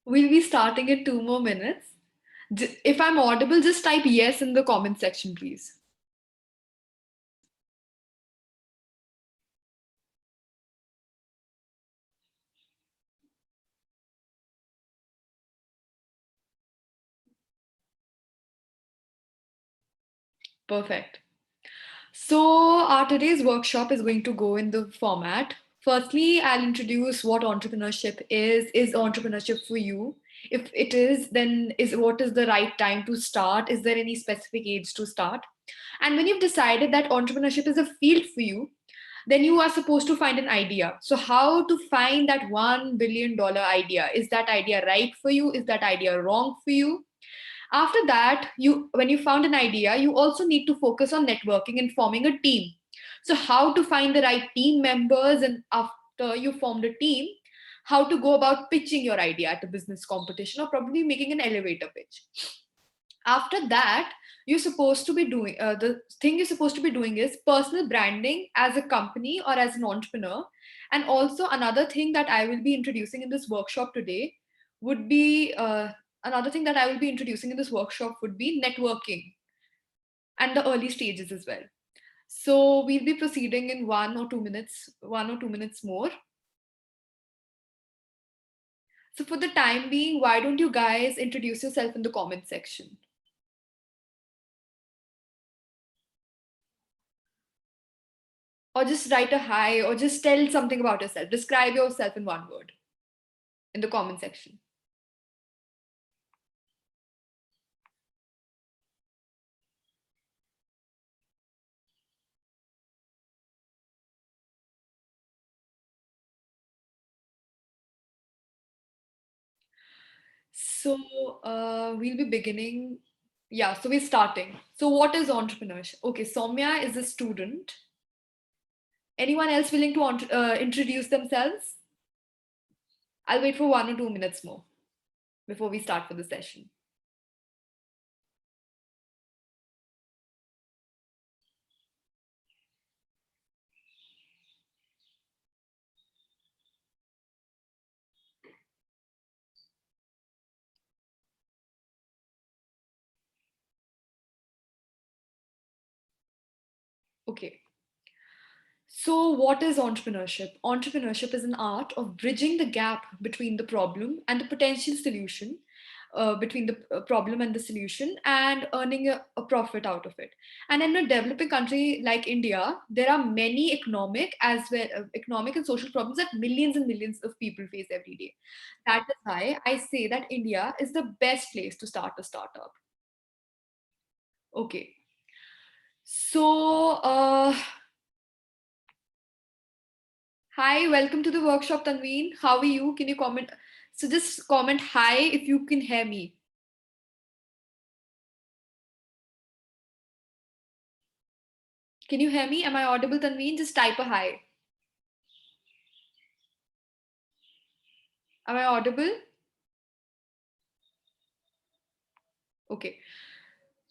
We'll be starting in 2 more minutes. If I'm audible, just type yes in the comment section, please. Perfect. So, our today's workshop is going to go in the format. Firstly, I'll introduce what entrepreneurship is. Is entrepreneurship for you? If it is, then is what is the right time to start? Is there any specific age to start? And when you've decided that entrepreneurship is a field for you, then you are supposed to find an idea. So, how to find that $1 billion idea? Is that idea right for you? Is that idea wrong for you? After that, when you found an idea, you also need to focus on networking and forming a team. So how to find the right team members, and after you formed a team, how to go about pitching your idea at a business competition or probably making an elevator pitch. After that, you're supposed to be doing the thing you're supposed to be doing is personal branding as a company or as an entrepreneur. And also another thing that I will be introducing in this workshop today would be another thing that I will be introducing in this workshop would be networking and the early stages as well. So we'll be proceeding in 1 or 2 minutes, 1 or 2 minutes more. So for the time being, why don't you guys introduce yourself in the comment section? Or just write a hi, or just tell something about yourself. Describe yourself in one word in the comment section. So we'll be beginning. Yeah, so we're starting. So what is entrepreneurship? Okay, Soumya is a student. Anyone else willing to introduce themselves? I'll wait for 1 or 2 minutes more before we start for the session. Okay. So, what is entrepreneurship? Entrepreneurship is an art of bridging the gap between the problem and the potential solution, between the problem and the solution, and earning a profit out of it. And in a developing country like India, there are many economic and social problems that millions and millions of people face every day. That is why I say that India is the best place to start a startup. Okay. So, hi, welcome to the workshop, Tanveen. How are you? Can you comment? So just comment hi if you can hear me. Can you hear me? Am I audible, Tanveen? Just type a hi. Am I audible? Okay.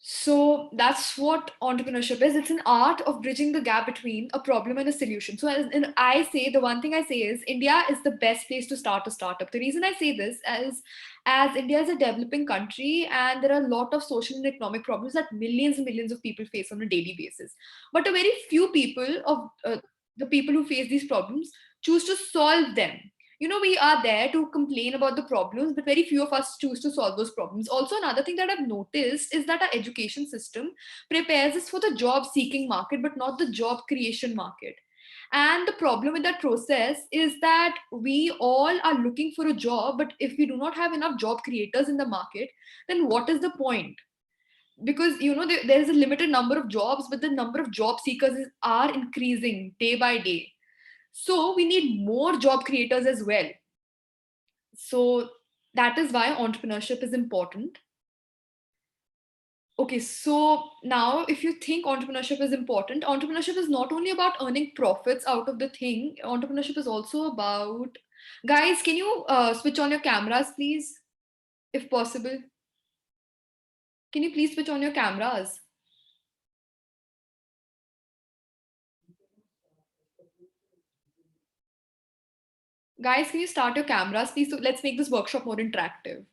So that's what entrepreneurship is. It's an art of bridging the gap between a problem and a solution. So I say, the one thing I say is India is the best place to start a startup. The reason I say this is as India is a developing country and there are a lot of social and economic problems that millions and millions of people face on a daily basis. But a very few people of the people who face these problems choose to solve them. We are there to complain about the problems, but very few of us choose to solve those problems. Also, another thing that I've noticed is that our education system prepares us for the job seeking market, but not the job creation market. And the problem with that process is that we all are looking for a job, but if we do not have enough job creators in the market, then what is the point? Because there is a limited number of jobs, but the number of job seekers are increasing day by day. So we need more job creators as well. So that is why entrepreneurship is important. Okay, so now if you think entrepreneurship is important, entrepreneurship is not only about earning profits out of the thing, entrepreneurship is also about. Guys, can you switch on your cameras, please, if possible? Can you please switch on your cameras? Guys, can you start your cameras, please? So let's make this workshop more interactive.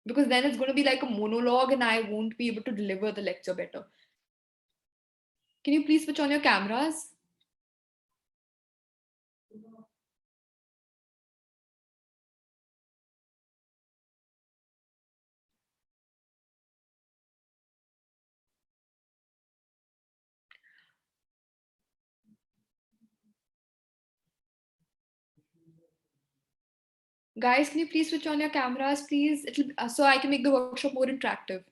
Because then it's going to be like a monologue and I won't be able to deliver the lecture better. Can you please switch on your cameras? Guys, can you please switch on your cameras, please? So I can make the workshop more interactive.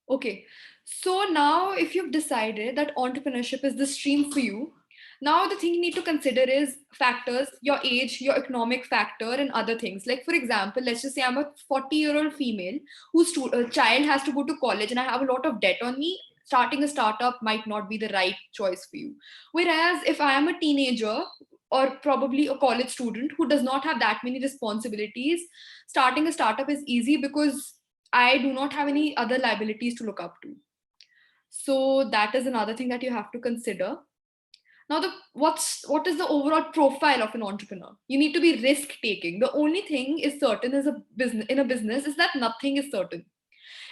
Okay, so now if you've decided that entrepreneurship is the stream for you, now the thing you need to consider is factors, your age, your economic factor, and other things. Like, for example, let's just say I'm a 40-year-old female whose child has to go to college and I have a lot of debt on me. Starting a startup might not be the right choice for you. Whereas if I am a teenager or probably a college student who does not have that many responsibilities, starting a startup is easy because I do not have any other liabilities to look up to. So that is another thing that you have to consider. Now, what is the overall profile of an entrepreneur? You need to be risk taking. The only thing is certain as a business in a business is that nothing is certain.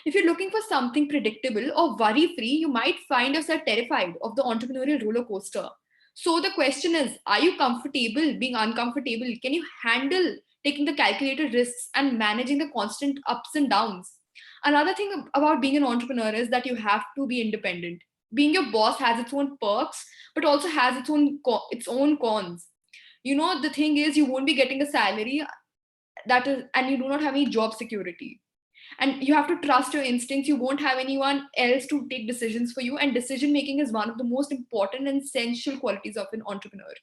If you're looking for something predictable or worry free, you might find yourself terrified of the entrepreneurial roller coaster. So the question is, are you comfortable being uncomfortable? Can you handle taking the calculated risks and managing the constant ups and downs? Another thing about being an entrepreneur is that you have to be independent. Being your boss has its own perks, but also has its own cons. The thing is, you won't be getting a salary and you do not have any job security, and you have to trust your instincts. You won't have anyone else to take decisions for you, and decision making is one of the most important and essential qualities of an entrepreneur.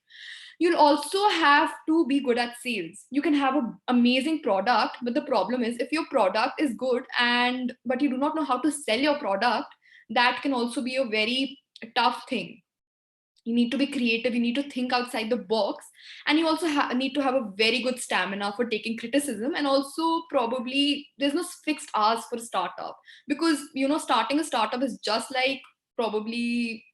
You'll also have to be good at sales. You can have an amazing product, but the problem is if your product is good and but you do not know how to sell your product, that can also be a very tough thing. You need to be creative, you need to think outside the box, and you also need to have a very good stamina for taking criticism. And also, probably there's no fixed hours for a startup, because starting a startup is just like probably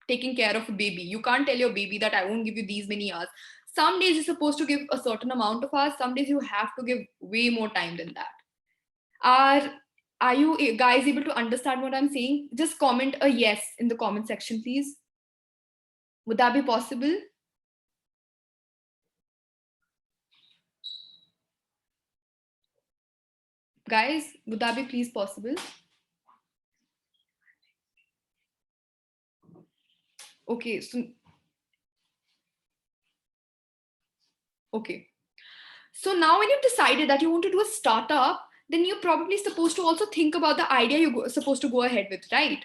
taking care of a baby. You can't tell your baby that I won't give you these many hours. Some days you're supposed to give a certain amount of hours, some days you have to give way more time than that. Are are you guys able to understand what I'm saying? Just comment a yes in the comment section, please. Would that be possible? Guys, would that be please possible? Okay, so okay. So now when you've decided that you want to do a startup, then you're probably supposed to also think about the idea supposed to go ahead with, right?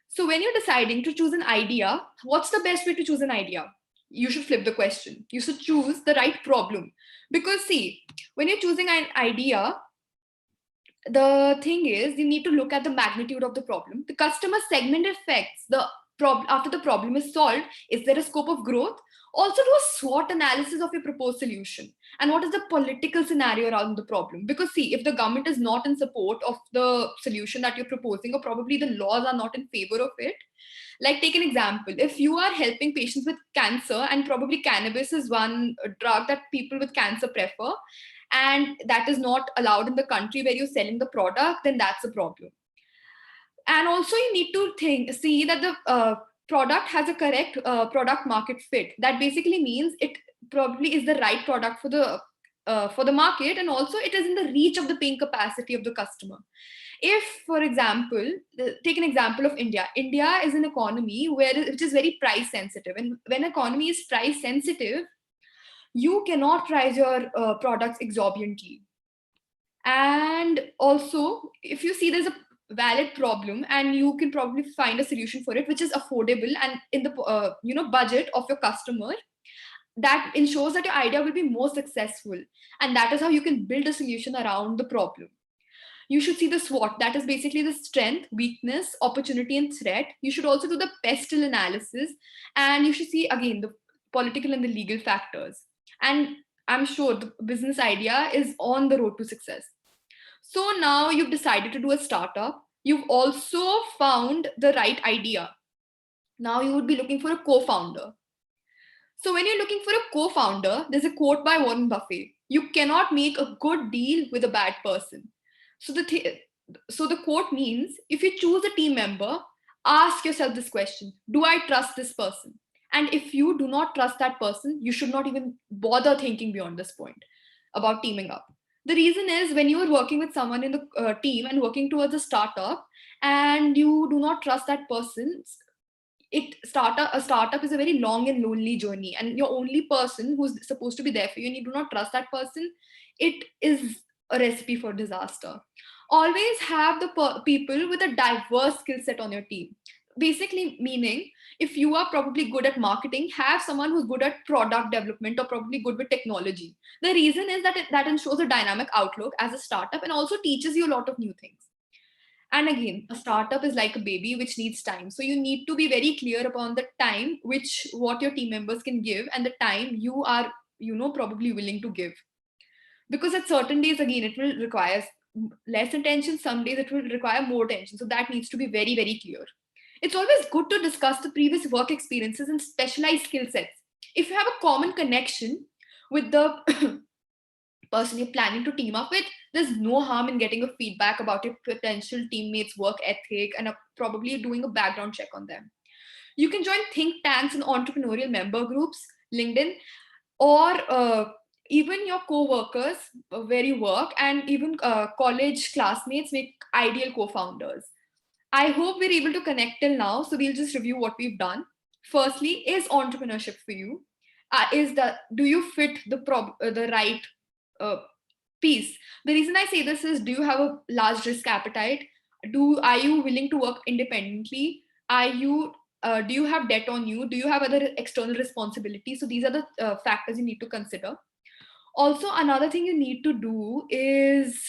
So when you're deciding to choose an idea, what's the best way to choose an idea? You should flip the question. You should choose the right problem. Because see, when you're choosing an idea, the thing is you need to look at the magnitude of the problem, the customer segment effects, the problem after the problem is solved. Is there a scope of growth? Also do a SWOT analysis of your proposed solution, and what is the political scenario around the problem. Because see, if the government is not in support of the solution that you're proposing, or probably the laws are not in favor of it. Like, take an example. If you are helping patients with cancer, and probably cannabis is one drug that people with cancer prefer, and that is not allowed in the country where you're selling the product, then that's a problem. And also, you need to see that the product has a correct product market fit. That basically means it probably is the right product for the market, and also it is in the reach of the paying capacity of the customer. If, for example, take an example of India. India is an economy which is very price sensitive, and when economy is price sensitive, you cannot price your products exorbitantly. And also, if you see there's a valid problem and you can probably find a solution for it which is affordable and in the budget of your customer, that ensures that your idea will be more successful, and that is how you can build a solution around the problem. You should see the SWOT, that is basically the strength, weakness, opportunity, and threat. You should also do the pestle analysis, and you should see again the political and the legal factors. And I'm sure the business idea is on the road to success. So now you've decided to do a startup. You've also found the right idea. Now you would be looking for a co-founder. So when you're looking for a co-founder, there's a quote by Warren Buffett: "You cannot make a good deal with a bad person." So the quote means, if you choose a team member, ask yourself this question: do I trust this person? And if you do not trust that person, you should not even bother thinking beyond this point about teaming up. The reason is, when you are working with someone in the team and working towards a startup, and you do not trust that person, a startup is a very long and lonely journey, and your only person who's supposed to be there for you, and you do not trust that person, it is a recipe for disaster. Always have the people with a diverse skill set on your team. Basically meaning, if you are probably good at marketing, have someone who's good at product development or probably good with technology. The reason is that that ensures a dynamic outlook as a startup and also teaches you a lot of new things. And again, a startup is like a baby which needs time. So you need to be very clear upon the time which what your team members can give, and the time you are, probably willing to give. Because at certain days, again, it will require less attention. Some days it will require more attention. So that needs to be very, very clear. It's always good to discuss the previous work experiences and specialized skill sets. If you have a common connection with the person you're planning to team up with, there's no harm in getting a feedback about your potential teammates' work ethic and probably doing a background check on them. You can join think tanks and entrepreneurial member groups, LinkedIn, or even your co-workers where you work, and even college classmates make ideal co-founders. I hope we're able to connect till now. So we'll just review what we've done. Firstly, is entrepreneurship for you? Do you fit the right uh, piece? The reason I say this is, do you have a large risk appetite? Are you willing to work independently? Do you have debt on you? Do you have other external responsibilities? So these are the factors you need to consider. Also, another thing you need to do is,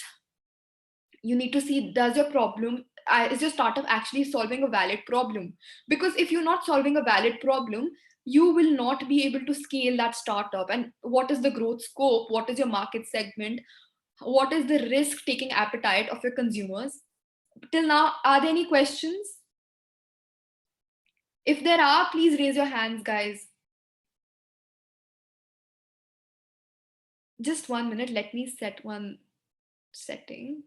you need to see, does your problem is your startup actually solving a valid problem? Because if you're not solving a valid problem, you will not be able to scale that startup. And what is the growth scope? What is your market segment? What is the risk taking appetite of your consumers? Till now, are there any questions? If there are, please raise your hands, guys. Just 1 minute, let me set one setting.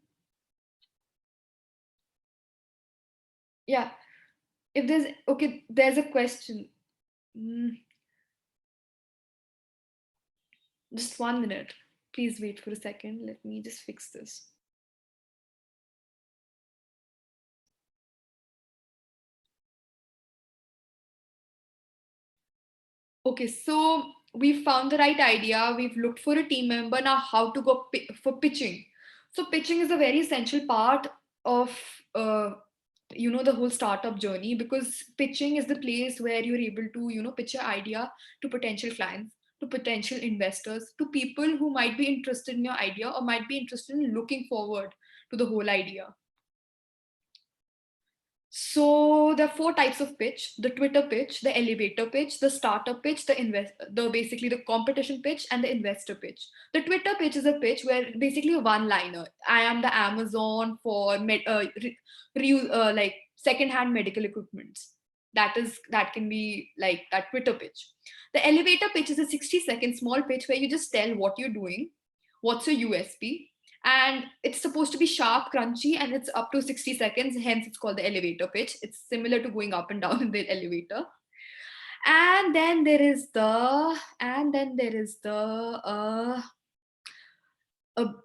Yeah, if there's, okay, there's a question. Just 1 minute. Please wait for a second. Let me just fix this. Okay, so we found the right idea. We've looked for a team member. Now, how to go for pitching? So, pitching is a very essential part of the whole startup journey, because pitching is the place where you're able to pitch your idea to potential clients, to potential investors, to people who might be interested in your idea or might be interested in looking forward to the whole idea. So there are four types of pitch: the Twitter pitch, the elevator pitch, the startup pitch, the basically the competition pitch, and the investor pitch. The Twitter pitch is a pitch where basically a one-liner: I am the Amazon for like second-hand medical equipments. That can be like that Twitter pitch. The elevator pitch is a 60-second small pitch where you just tell what you're doing, what's your USP, and it's supposed to be sharp, crunchy, and it's up to 60 seconds. Hence, it's called the elevator pitch. It's similar to going up and down in the elevator. And then there is a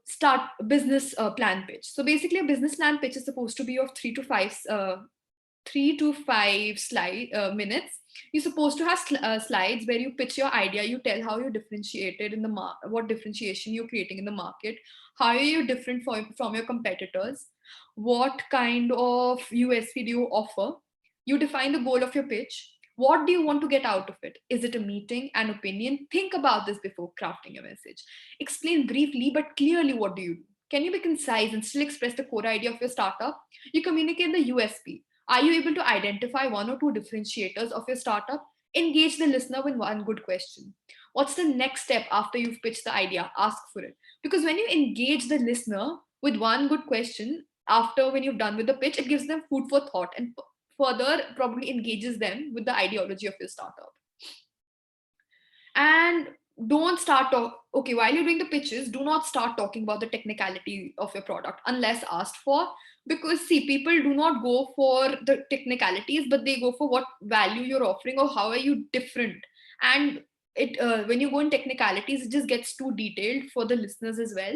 start business plan pitch. So basically, a business plan pitch is supposed to be of 3 to 5 minutes. You're supposed to have slides where you pitch your idea, you tell how you're differentiated in the what differentiation you're creating in the market, how are you different from your competitors, what kind of USP do you offer. You define the goal of your pitch. What do you want to get out of it? Is it a meeting, an opinion? Think about this before crafting a message. Explain briefly but clearly, what do you do? Can you be concise and still express the core idea of your startup? You communicate the USP. Are you able to identify one or two differentiators of your startup? Engage the listener with one good question. What's the next step after you've pitched the idea? Ask for it. Because when you engage the listener with one good question after when you've done with the pitch, it gives them food for thought and further probably engages them with the ideology of your startup. And don't start talk okay, while you're doing the pitches, do not start talking about the technicality of your product unless asked for. Because see, people do not go for the technicalities, but they go for what value you're offering or how are you different. And it when you go in technicalities, it just gets too detailed for the listeners as well.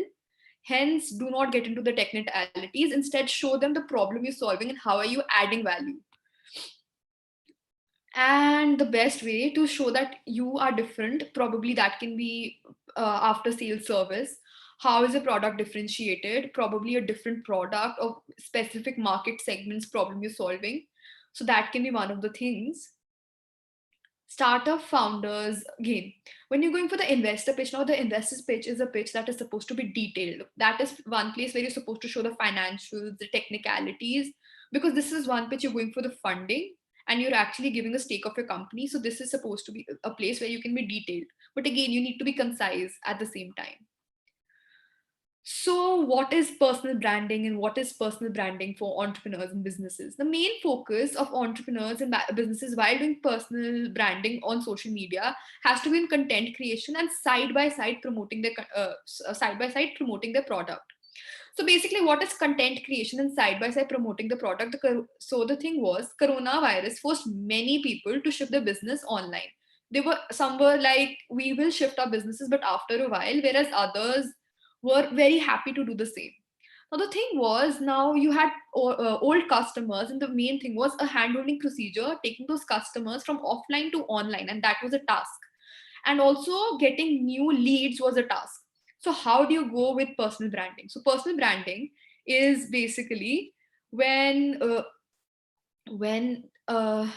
Hence, do not get into the technicalities. Instead, show them the problem you're solving and how are you adding value. And the best way to show that you are different, probably that can be after sales service. How is a product differentiated? Probably a different product or specific market segments problem you're solving. So that can be one of the things. Startup founders, again, when you're going for the investor pitch, now the investor's pitch is a pitch that is supposed to be detailed. That is one place where you're supposed to show the financials, the technicalities, because this is one pitch you're going for the funding and you're actually giving a stake of your company. So this is supposed to be a place where you can be detailed, but again, you need to be concise at the same time. So, what is personal branding and what is personal branding for entrepreneurs and businesses? The main focus of entrepreneurs and businesses while doing personal branding on social media has to be in content creation and side by side promoting their product. So basically, what is content creation and side by side promoting the product? So the thing was, coronavirus forced many people to shift their business online. Some were like, we will shift our businesses, but after a while, whereas others were very happy to do the same. Now the thing was, now you had old customers, and the main thing was a handholding procedure, taking those customers from offline to online, and that was a task. And also getting new leads was a task. So how do you go with personal branding? So personal branding is basically when when so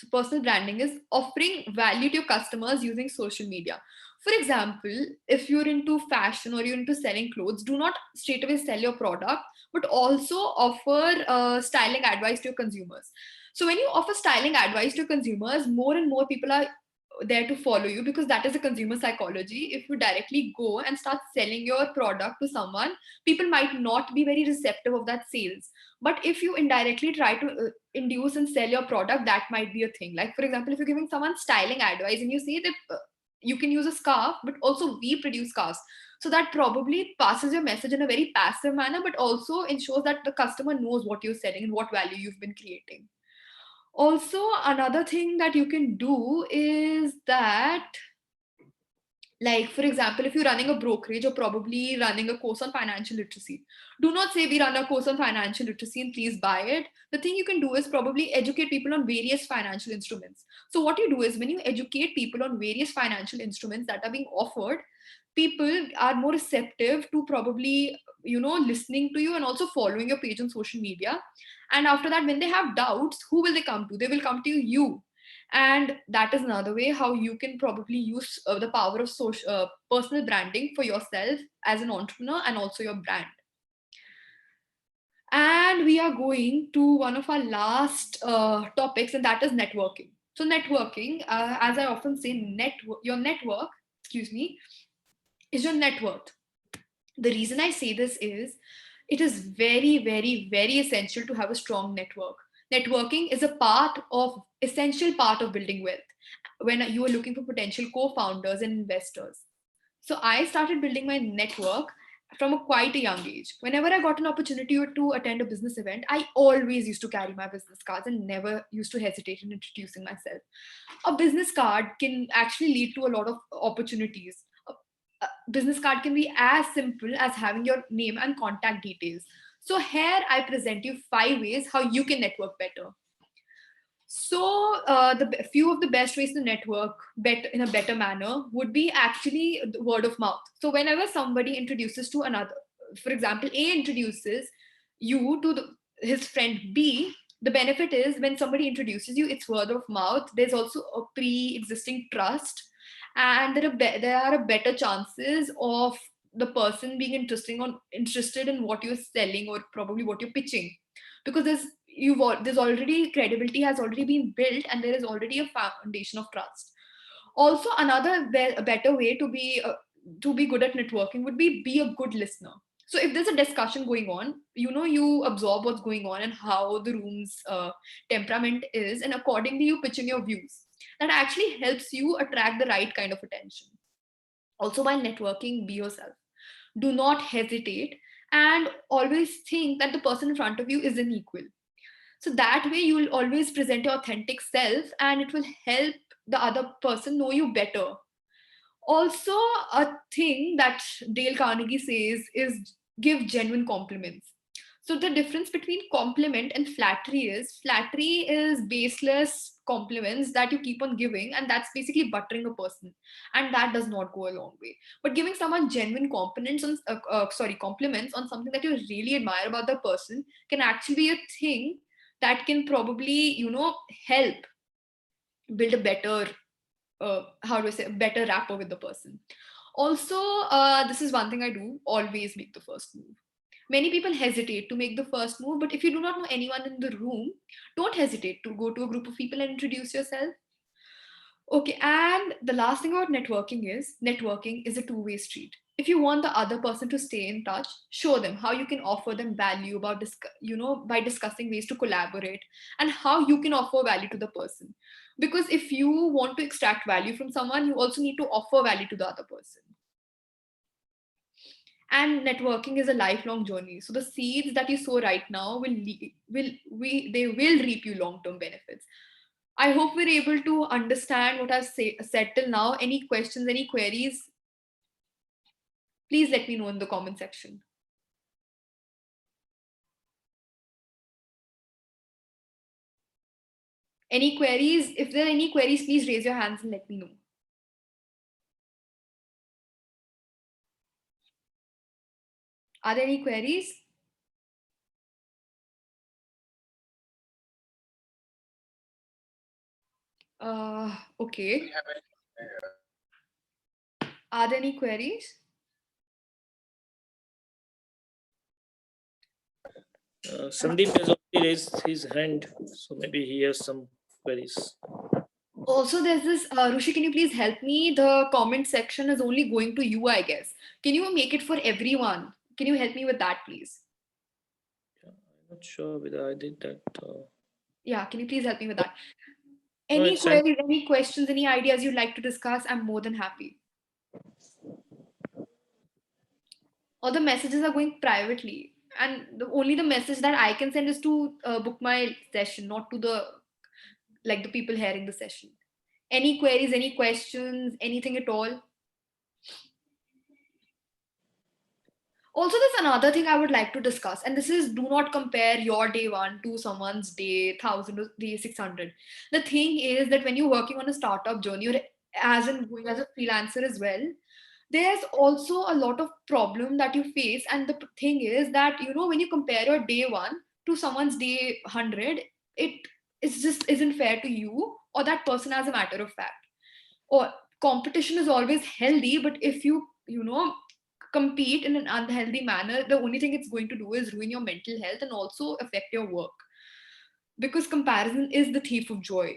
personal branding is offering value to your customers using social media. For example, if you're into fashion or you're into selling clothes, do not straight away sell your product, but also offer styling advice to your consumers. So when you offer styling advice to your consumers, more and more people are there to follow you, because that is a consumer psychology. If you directly go and start selling your product to someone, people might not be very receptive of that sales. But if you indirectly try to induce and sell your product, that might be a thing. Like for example, if you're giving someone styling advice and you say that you can use a scarf, but also we produce scarves, so that probably passes your message in a very passive manner, but also ensures that the customer knows what you're selling and what value you've been creating. Also, another thing that you can do is that, like for example, if you're running a brokerage or probably running a course on financial literacy, do not say we run a course on financial literacy and please buy it. The thing you can do is probably educate people on various financial instruments. So what you do is, when you educate people on various financial instruments that are being offered, people are more receptive to probably, listening to you and also following your page on social media. And after that, when they have doubts, who will they come to? They will come to you. And that is another way how you can probably use the power of personal branding for yourself as an entrepreneur and also your brand. And we are going to one of our last topics, and that is networking. So networking, as I often say, your network, excuse me, is your net worth. The reason I say this is, it is very, very, very essential to have a strong network. Networking is a essential part of building wealth when you are looking for potential co-founders and investors. So I started building my network from a quite a young age. Whenever I got an opportunity to attend a business event, I always used to carry my business cards and never used to hesitate in introducing myself. A business card can actually lead to a lot of opportunities. A business card can be as simple as having your name and contact details. So here I present you 5 ways how you can network better. So the few of the best ways to network better in a better manner would be actually the word of mouth. So whenever somebody introduces to another, for example, A introduces you to his friend B, the benefit is when somebody introduces you, it's word of mouth. There's also a pre-existing trust, and there are a better chances of the person being interested in what you're selling or probably what you're pitching, because there's already credibility has already been built, and there is already a foundation of trust. Also, another better way to be good at networking would be a good listener. So if there's a discussion going on, you absorb what's going on and how the room's temperament is, and accordingly you pitch in your views. That actually helps you attract the right kind of attention. Also, while networking, be yourself. Do not hesitate, and always think that the person in front of you is an equal. So that way you will always present your authentic self, and it will help the other person know you better. Also, a thing that Dale Carnegie says is give genuine compliments. So the difference between compliment and flattery is baseless compliments that you keep on giving, and that's basically buttering a person, and that does not go a long way. But giving someone genuine compliments on something that you really admire about the person can actually be a thing that can probably help build a better how do I say, a better rapport with the person. Also, this is one thing I do: always make the first move. Many people hesitate to make the first move, but if you do not know anyone in the room, don't hesitate to go to a group of people and introduce yourself. Okay, and the last thing about networking is a two-way street. If you want the other person to stay in touch, show them how you can offer them value about by discussing ways to collaborate, and how you can offer value to the person. Because if you want to extract value from someone, you also need to offer value to the other person. And networking is a lifelong journey. So the seeds that you sow right now they will reap you long-term benefits. I hope we're able to understand what said till now. Any questions, any queries, please let me know in the comment section. Any queries? If there are any queries, please raise your hands and let me know. Are there any queries? Okay. Are there any queries? Sandeep has already raised his hand, so maybe he has some queries. Also, there's this, Rushi, can you please help me? The comment section is only going to you, I guess. Can you make it for everyone? Can you help me with that, please? I'm not sure whether I did that. Yeah, can you please help me with that? Any queries, any questions, any ideas you'd like to discuss? I'm more than happy. Or the messages are going privately, and only the message that I can send is to book my session, not to the people hearing the session. Any queries, any questions, anything at all? Also, there's another thing I would like to discuss, and this is: do not compare your day one to someone's day 1000 or day 600. The thing is that when you're working on a startup journey, or as in going as a freelancer as well, there's also a lot of problem that you face. And the thing is that when you compare your day one to someone's day 100, it just isn't fair to you or that person, as a matter of fact. Or competition is always healthy, but if you compete in an unhealthy manner, the only thing it's going to do is ruin your mental health and also affect your work, because comparison is the thief of joy.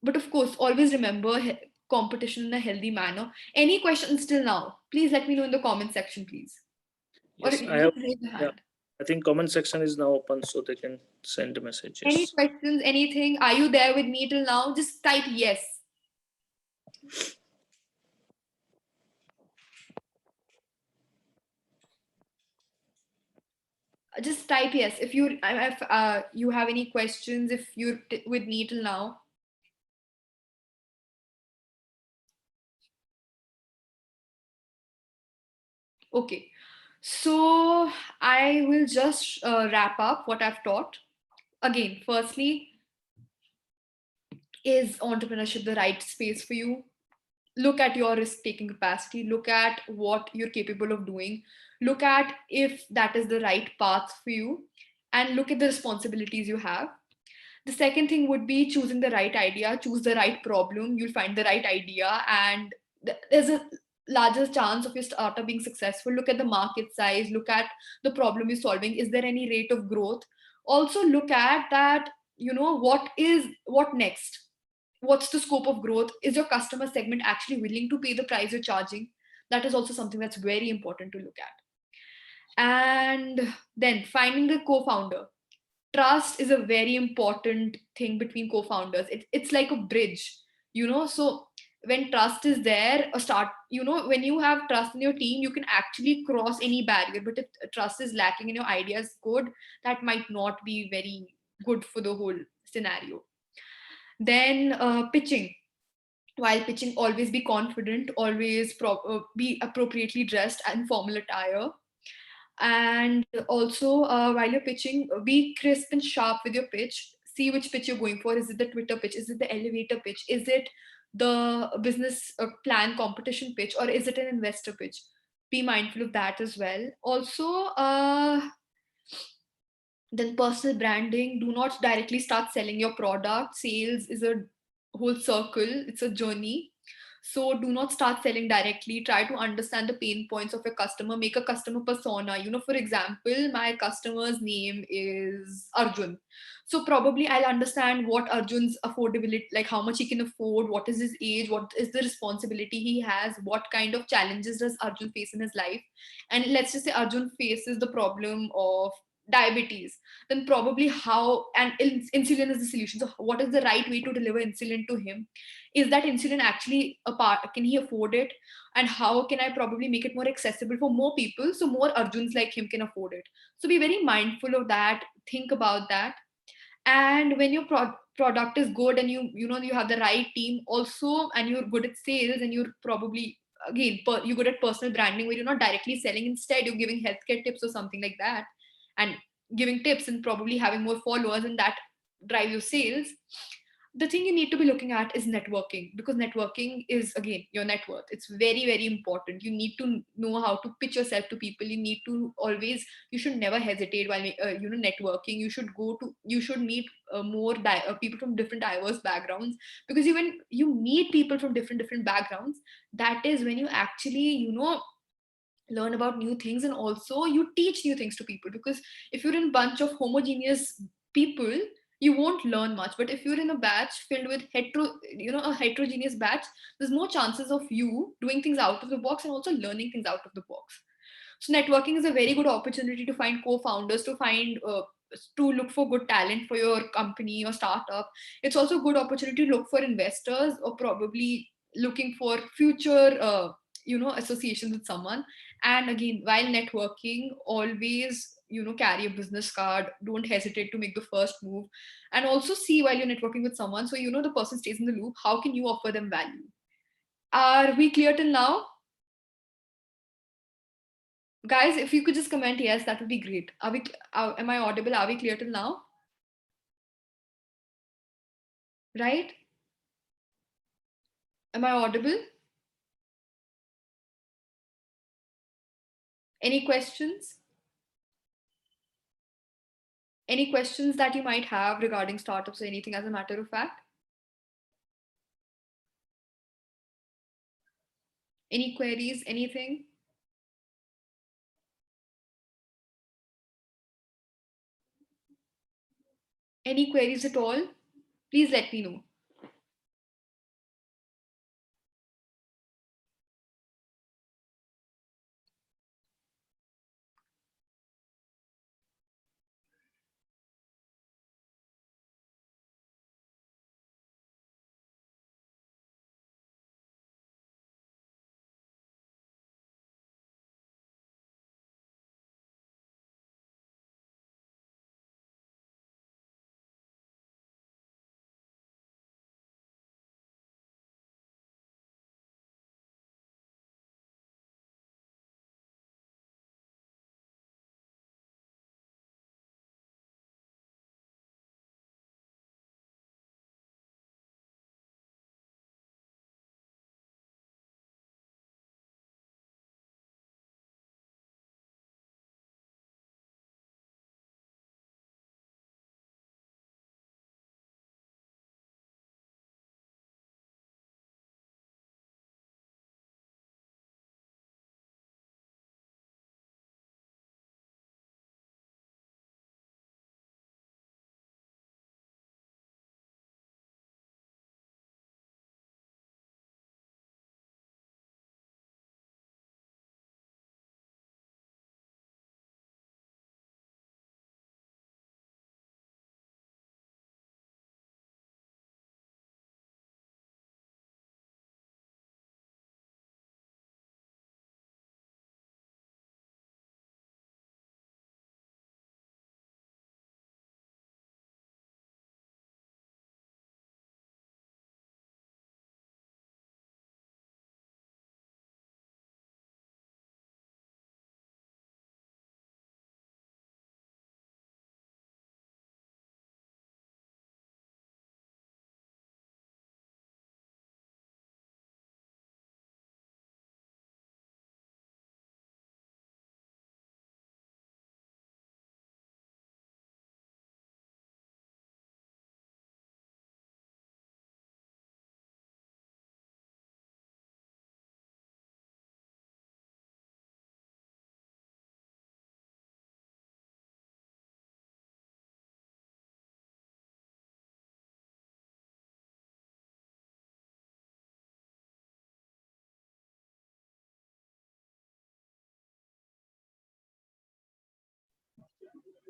But of course, always remember competition in a healthy manner. Any questions till now? Please let me know in the comment section, please. Yes, Or I have. raise your hand. Yeah, I think comment section is now open, so they can send a message. Any Yes. questions? Anything? Are you there with me till now? Just type yes. Just type yes if you have any questions. If you're with me till now. Okay, so I will just wrap up what I've taught. Again, firstly, is entrepreneurship the right space for you? Look at your risk taking capacity, look at what you're capable of doing, look at if that is the right path for you, and look at the responsibilities you have. The second thing would be choosing the right idea. Choose the right problem, you'll find the right idea. And there's a largest chance of your startup being successful. Look at the market size, look at the problem you're solving, is there any rate of growth. Also look at that, what next, what's the scope of growth, is your customer segment actually willing to pay the price you're charging. That is also something that's very important to look at. And then finding the co-founder. Trust is a very important thing between co-founders. It's like a bridge, so when trust is there, a start, when you have trust in your team, you can actually cross any barrier. But if trust is lacking and your idea is good, that might not be very good for the whole scenario. Then pitching. While pitching, always be confident, always be appropriately dressed and formal attire. And also, while you're pitching, be crisp and sharp with your pitch. See which pitch you're going for. Is it the Twitter pitch? Is it the elevator pitch? Is it the business plan competition pitch? Or is it an investor pitch? Be mindful of that as well. Also, then personal branding. Do not directly start selling your product. Sales is a whole circle, it's a journey. So do not start selling directly. Try to understand the pain points of your customer. Make a customer persona. For example, my customer's name is Arjun. So probably I'll understand what Arjun's affordability, like how much he can afford, what is his age, what is the responsibility he has, what kind of challenges does Arjun face in his life. And let's just say Arjun faces the problem of diabetes, then probably how, and insulin is the solution. So what is the right way to deliver insulin to him? Is that insulin actually a part, can he afford it? And how can I probably make it more accessible for more people so more Arjuns like him can afford it? So be very mindful of that, think about that. And when your product is good and you have the right team also, and you're good at sales, and you're probably, again, you're good at personal branding, where you're not directly selling, instead you're giving healthcare tips or something like that, and giving tips and probably having more followers, and that drive your sales. The thing you need to be looking at is networking, because networking is, again, your net worth. It's very, very important. You need to know how to pitch yourself to people. You need to always, you should never hesitate while networking. You should meet people from different diverse backgrounds, because when you meet people from different backgrounds, that is when you actually learn about new things, and also you teach new things to people. Because if you're in a bunch of homogeneous people, you won't learn much. But if you're in a batch filled with a heterogeneous batch, there's more chances of you doing things out of the box and also learning things out of the box. So networking is a very good opportunity to find co-founders, to look for good talent for your company or startup. It's also a good opportunity to look for investors, or probably looking for future associations with someone. And again, while networking, always carry a business card. Don't hesitate to make the first move. And also see, while you're networking with someone, so the person stays in the loop, how can you offer them value? Are we clear till now? Guys, if you could just comment yes, that would be great. Am I audible? Are we clear till now? Right? Am I audible? Any questions? Any questions that you might have regarding startups or anything, as a matter of fact? Any queries? Anything? Any queries at all? Please let me know.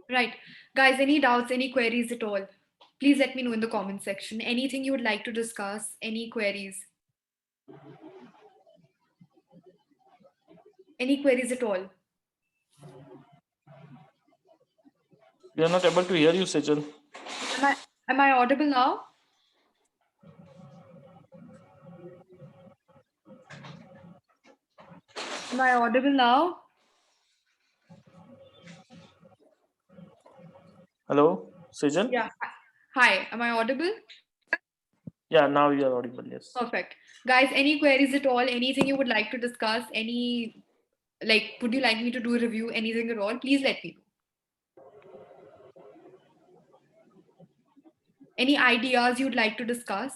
Right. Guys, any doubts, any queries at all? Please let me know in the comment section. Anything you would like to discuss, any queries, any queries at all? We are not able to hear you, Sejal. Am I am I audible now? Am I audible now? Hello, Sejal. Yeah. Hi, am I audible? Yeah, now you are audible. Yes. Perfect. Guys, any queries at all? Anything you would like to discuss? Any, like, would you like me to do a review? Anything at all? Please let me know. Any ideas you'd like to discuss?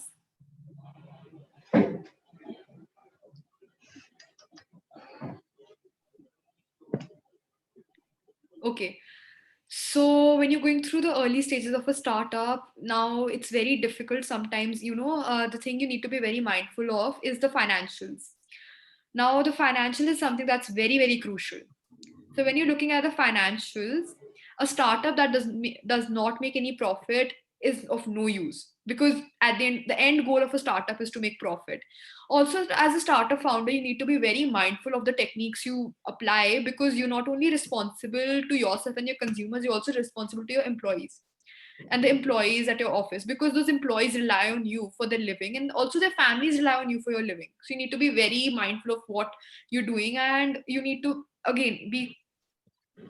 Okay. So when you're going through the early stages of a startup, now it's very difficult sometimes, the thing you need to be very mindful of is the financials. Now, the financial is something that's very, very crucial. So when you're looking at the financials, a startup that does not make any profit is of no use, because at the end goal of a startup is to make profit. Also, as a startup founder, you need to be very mindful of the techniques you apply, because you're not only responsible to yourself and your consumers, you're also responsible to your employees and the employees at your office, because those employees rely on you for their living, and also their families rely on you for your living. So you need to be very mindful of what you're doing, and you need to again be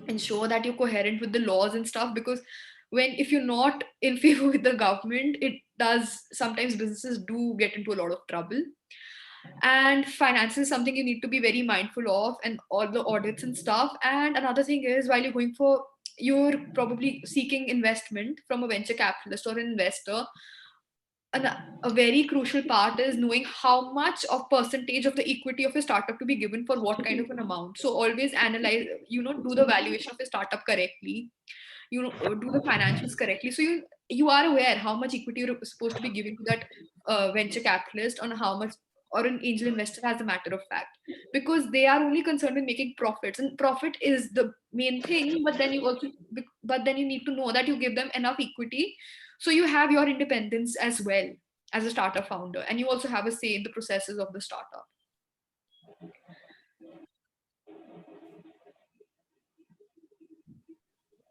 ensure that you're coherent with the laws and stuff, because when if you're not in favor with the government, it does sometimes businesses do get into a lot of trouble. And finance is something you need to be very mindful of, and all the audits and stuff. And another thing is, while you're probably seeking investment from a venture capitalist or an investor, a very crucial part is knowing how much of percentage of the equity of a startup to be given for what kind of an amount. So always analyze, do the valuation of a startup correctly, do the financials correctly, so you are aware how much equity you're supposed to be giving to that venture capitalist, on how much, or an angel investor, as a matter of fact, because they are only concerned with making profits, and profit is the main thing. But then you need to know that you give them enough equity, so you have your independence as well as a startup founder, and you also have a say in the processes of the startup.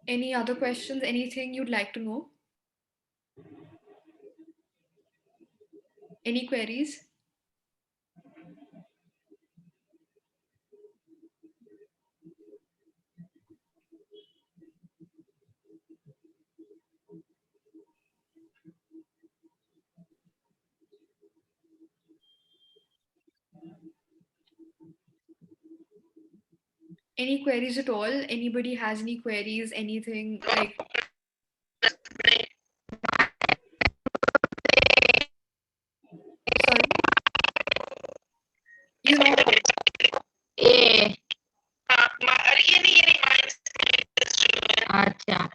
Any other questions, anything you'd like to know, any queries? Any queries at all? Anybody has any queries? Anything like, sorry, you know, ए अच्छा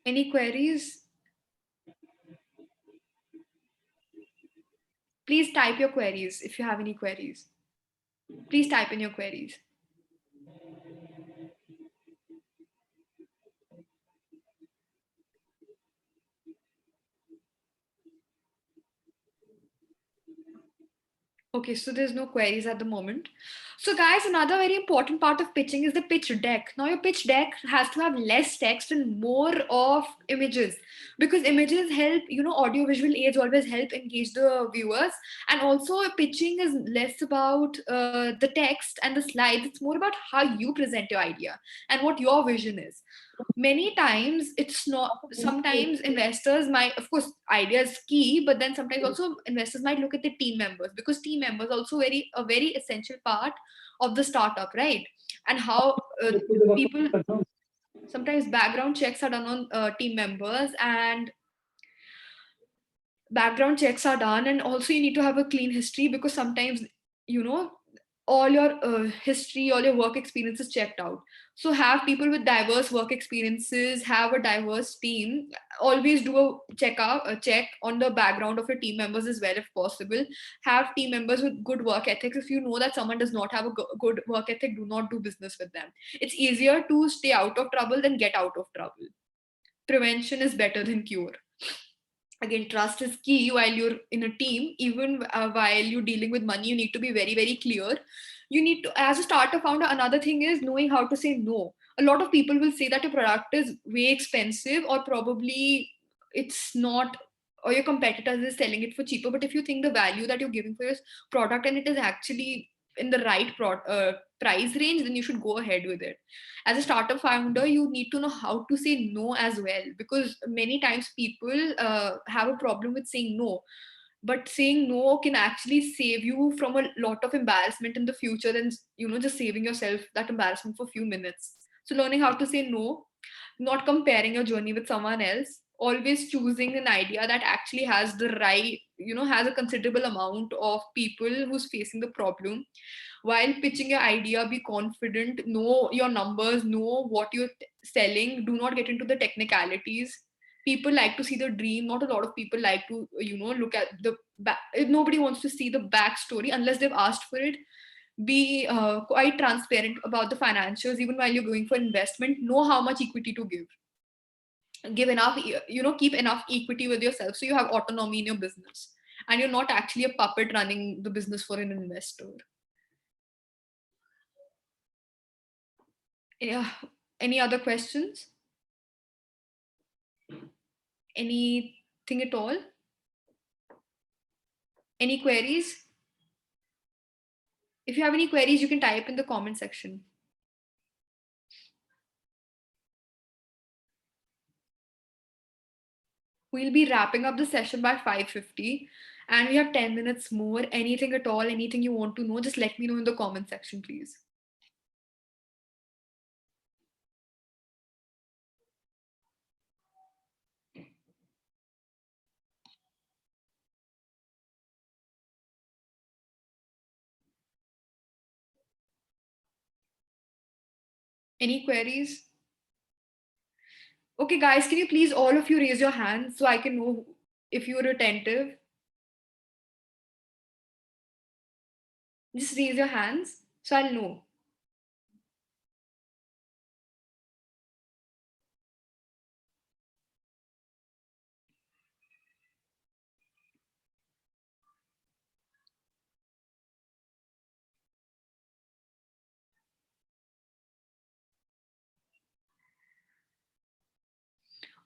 any queries? Please type your queries if you have any queries. Please type in your queries. Okay, so there's no queries at the moment. So, guys, another very important part of pitching is the pitch deck. Now, your pitch deck has to have less text and more of images, because images help, audio-visual aids always help engage the viewers. And also, pitching is less about the text and the slides, it's more about how you present your idea and what your vision is. Many times it's not, sometimes investors might, of course idea is key, but then sometimes also investors might look at the team members, because team members also a very essential part of the startup, right? And how people, sometimes background checks are done on team members, and background checks are done, and also you need to have a clean history, because sometimes, you know all your history, all your work experiences checked out. So have people with diverse work experiences, have a diverse team. Always do a check on the background of your team members as well, if possible. Have team members with good work ethics. If you know that someone does not have a good work ethic, do not do business with them. It's easier to stay out of trouble than get out of trouble. Prevention is better than cure. Again, trust is key while you're in a team. Even while you're dealing with money, you need to be very, very clear. You need to, as a startup founder, another thing is knowing how to say no. A lot of people will say that your product is way expensive, or probably it's not, or your competitors is selling it for cheaper. But if you think the value that you're giving for your product and it is actually in the right price range, then you should go ahead with it. As a startup founder, you need to know how to say no as well, because many times people have a problem with saying no. But saying no can actually save you from a lot of embarrassment in the future than, just saving yourself that embarrassment for a few minutes. So learning how to say no, not comparing your journey with someone else, always choosing an idea that actually has the right, has a considerable amount of people who's facing the problem. While pitching your idea, be confident, know your numbers, know what you're selling, do not get into the technicalities. People like to see the dream, not a lot of people like to, look at the back. Nobody wants to see the backstory unless they've asked for it. Be quite transparent about the financials. Even while you're going for investment, know how much equity to give enough, keep enough equity with yourself so you have autonomy in your business and you're not actually a puppet running the business for an investor. Yeah. Any other questions? Anything at all? Any queries? If you have any queries, you can type in the comment section. We'll be wrapping up the session by 5:50 and we have 10 minutes more. Anything at all, anything you want to know, just let me know in the comment section, please. Any queries? Okay, guys, can you please all of you raise your hands so I can know if you're attentive? Just raise your hands so I'll know.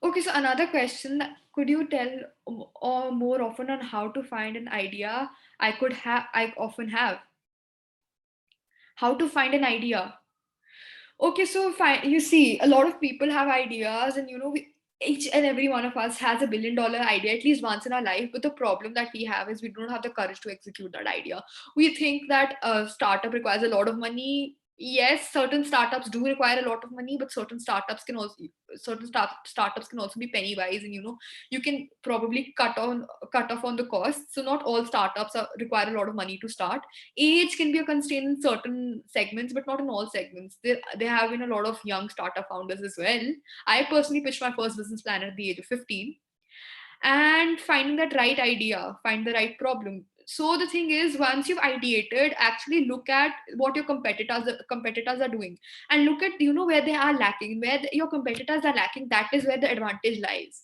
Okay, so another question, could you tell or more often on how to find an idea I often have? How to find an idea? Okay, so fine. You see, a lot of people have ideas, and each and every one of us has $1 billion idea at least once in our life. But the problem that we have is we don't have the courage to execute that idea. We think that a startup requires a lot of money. Yes, certain startups do require a lot of money, but certain startups can also be penny wise, and you can probably cut off on the costs. So not all startups require a lot of money to start. Age can be a constraint in certain segments, but not in all segments. There have been a lot of young startup founders as well. I personally pitched my first business plan at the age of 15. And finding that right idea, find the right problem. So the thing is, once you've ideated, actually look at what your competitors are doing, and look at where they are lacking, where your competitors are lacking. That is where the advantage lies,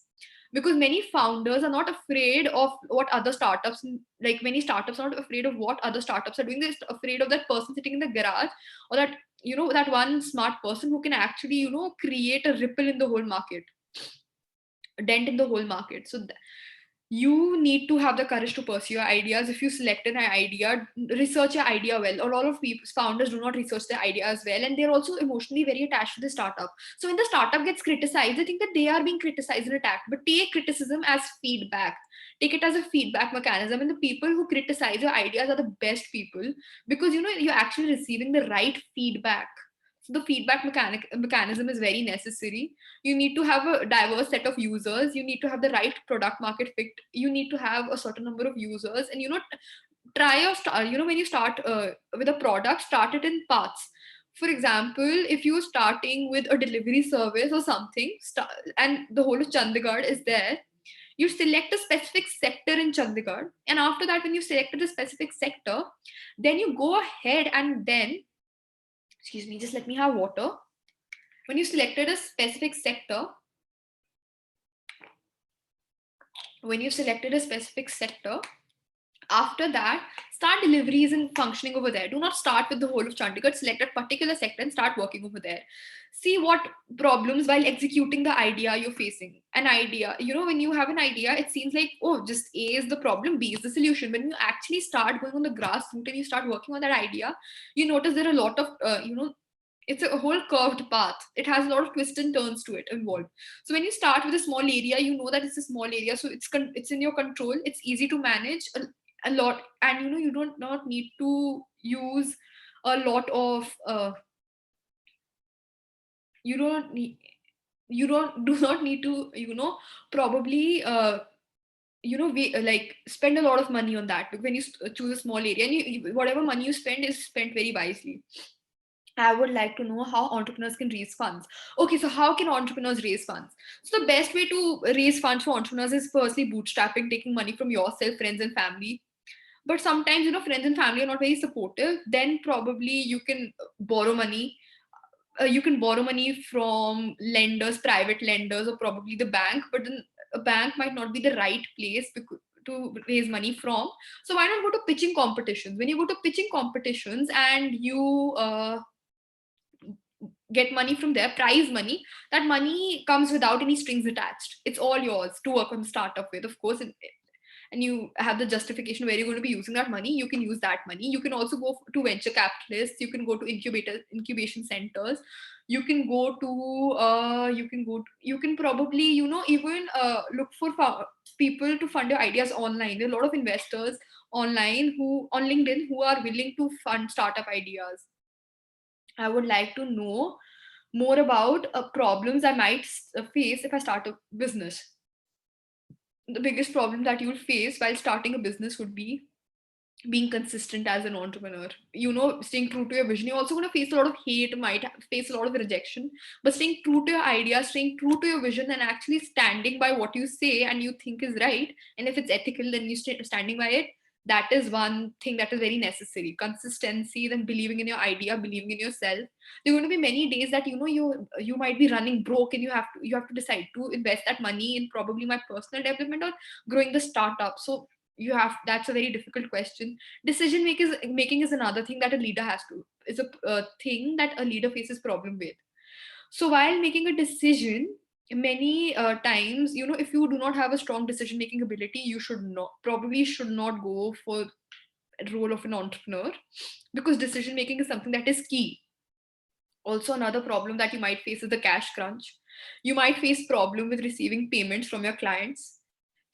because many founders are not afraid of what other startups, like many startups are not afraid of what other startups are doing. They're afraid of that person sitting in the garage, or that one smart person who can actually create a ripple in the whole market, a dent in the whole market. So you need to have the courage to pursue your ideas. If you select an idea, research your idea well. A lot of people, founders, do not research their ideas well, and they're also emotionally very attached to the startup. So when the startup gets criticized, they think that they are being criticized and attacked. But take criticism as feedback. Take it as a feedback mechanism, and the people who criticize your ideas are the best people, because you're actually receiving the right feedback. So the feedback mechanism is very necessary. You need to have a diverse set of users. You need to have the right product market fit. You need to have a certain number of users, and try your start, when you start with a product, start it in parts. For example, if you're starting with a delivery service or something, and the whole of Chandigarh is there, you select a specific sector in Chandigarh, and after that, when you selected a specific sector, then you go ahead and then, excuse me, just let me have water. When you selected a specific sector, when you selected a specific sector, after that, start deliveries and functioning over there. Do not start with the whole of Chandigarh. Select a particular sector and start working over there. See what problems while executing the idea you're facing. An idea, when you have an idea, it seems like, oh, just A is the problem, B is the solution. When you actually start going on the grassroots and you start working on that idea, you notice there are a lot of, it's a whole curved path. It has a lot of twists and turns to it involved. So when you start with a small area, you know that it's a small area, so it's in your control. It's easy to manage a lot, and you don't not need to use a lot of you don't need you don't do not need to probably like spend a lot of money on that, because when you choose a small area, and whatever money you spend is spent very wisely. I would like to know how entrepreneurs can raise funds. Okay, so how can entrepreneurs raise funds? So the best way to raise funds for entrepreneurs is firstly bootstrapping, taking money from yourself, friends and family. But sometimes friends and family are not very supportive. Then probably you can borrow money. You can borrow money from lenders, private lenders, or probably the bank. But then a bank might not be the right place to raise money from. So why not go to pitching competitions? When you go to pitching competitions and you get money from there, prize money, that money comes without any strings attached. It's all yours to work on the startup with, of course. And you have the justification where you're going to be using that money. You can use that money. You can also go to venture capitalists. You can go to incubation centers. You can go to you can probably even look for people to fund your ideas online. There are a lot of investors online who on LinkedIn who are willing to fund startup ideas. I would like to know more about problems I might face if I start a business. The biggest problem that you'll face while starting a business would be being consistent as an entrepreneur. Staying true to your vision. You're also going to face a lot of hate, might face a lot of rejection, but staying true to your idea, staying true to your vision, and actually standing by what you say and you think is right. And if it's ethical, then you standing by it. That is one thing that is very necessary. Consistency, then believing in your idea, believing in yourself. There are going to be many days that you might be running broke, and you have to decide to invest that money in probably my personal development or growing the startup. So that's a very difficult question. Decision making is another thing that a leader has to is a thing that a leader faces problem with. So while making a decision, many times, if you do not have a strong decision making ability, you should not go for a role of an entrepreneur, because decision making is something that is key. Also, another problem that you might face is the cash crunch. You might face problem with receiving payments from your clients.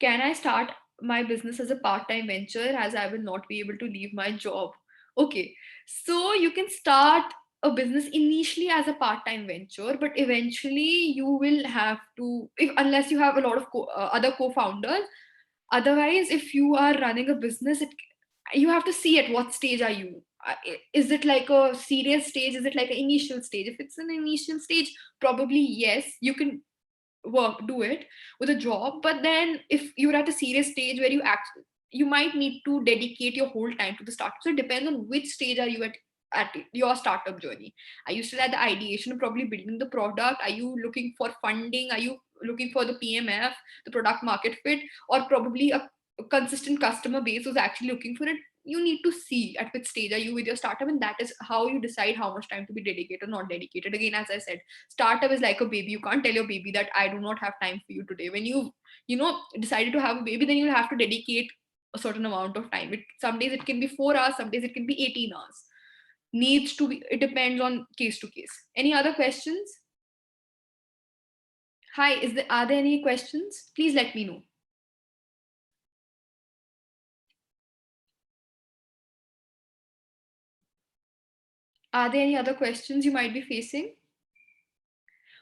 Can I start my business as a part-time venture, as I will not be able to leave my job? Okay, so you can start a business initially as a part-time venture, but eventually you will have to, unless you have a lot of other co-founders. Otherwise, if you are running a business, you have to see at what stage are you. Is it like a serious stage? Is it like an initial stage? If it's an initial stage, probably yes, you can do it with a job. But then if you're at a serious stage where you might need to dedicate your whole time to the startup. So it depends on which stage are you at your startup journey. Are you still at the ideation of probably building the product? Are you looking for funding? Are you looking for the PMF, the product market fit, or probably a consistent customer base who's actually looking for it? You need to see at which stage are you with your startup, and that is how you decide how much time to be dedicated or not dedicated. Again, as I said, startup is like a baby. You can't tell your baby that I do not have time for you today. When decided to have a baby, then you'll have to dedicate a certain amount of time. Some days it can be 4 hours, some days it can be 18 hours. Needs to be, it depends on case to case. Any other questions? Hi, are there any questions? Please let me know. Are there any other questions you might be facing?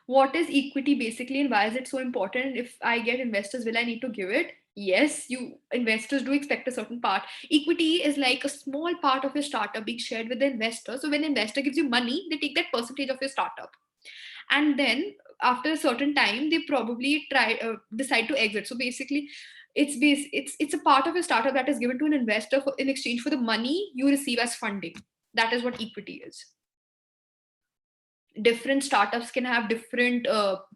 What is equity basically, and why is it so important? If I get investors, will I need to give it? Yes, you investors do expect a certain part. Equity is like a small part of your startup being shared with the investor. So when the investor gives you money, they take that percentage of your startup, and then after a certain time, they probably decide to exit. So basically, it's a part of your startup that is given to an investor in exchange for the money you receive as funding. That is what equity is. Different startups can have different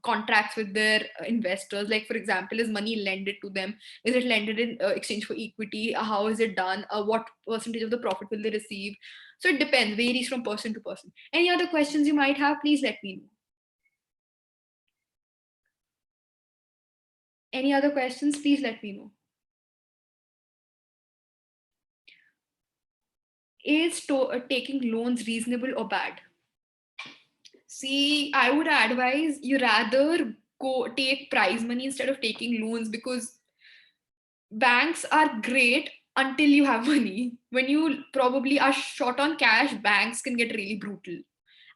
contracts with their investors. Like, for example, is money lended to them? Is it lended in exchange for equity? How is it done? What percentage of the profit will they receive? So it depends, varies from person to person. Any other questions you might have, please let me know. Any other questions, please let me know. Is taking loans reasonable or bad? See, I would advise you rather go take prize money instead of taking loans, because banks are great until you have money. When you probably are short on cash, banks can get really brutal.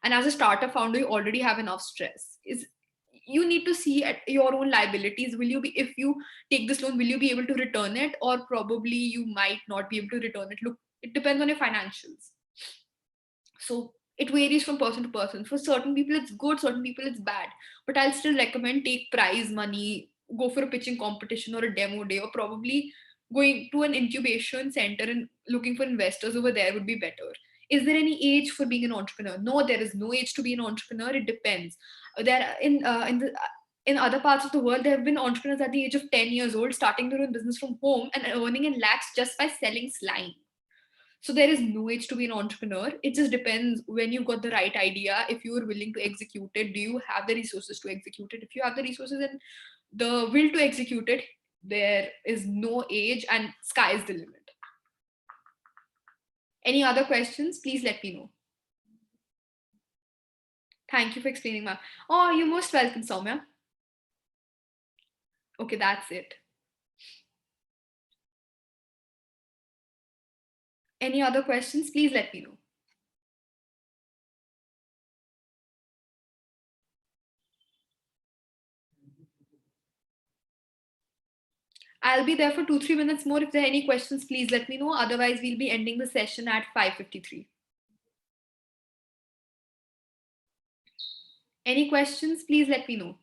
And as a startup founder, you already have enough stress. Is You need to see at your own liabilities. Will you be, if you take this loan, will you be able to return it, or probably you might not be able to return it? Look, it depends on your financials. So it varies from person to person. For certain people it's good, certain people it's bad, but I'll still recommend take prize money, go for a pitching competition or a demo day, or probably going to an incubation center and looking for investors over there would be better. Is there any age for being an entrepreneur? No, there is no age to be an entrepreneur. It depends. There in other parts of the world, there have been entrepreneurs at the age of 10 years old starting their own business from home and earning in lakhs just by selling slime. So there is no age to be an entrepreneur. It just depends when you've got the right idea. If you are willing to execute it, do you have the resources to execute it? If you have the resources and the will to execute it, there is no age and sky is the limit. Any other questions? Please let me know. Thank you for explaining, ma'am. Oh, you're most welcome, Soumya. Okay, that's it. Any other questions? Please let me know. I'll be there for 2-3 minutes more. If there are any questions, please let me know. Otherwise, we'll be ending the session at 5:53. Any questions? Please let me know.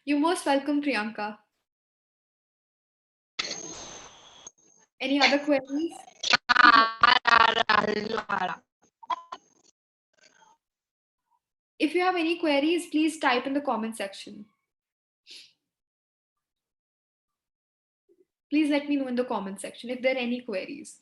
You're most welcome, Priyanka. Any other queries? If you have any queries, please type in the comment section. Please let me know in the comment section if there are any queries.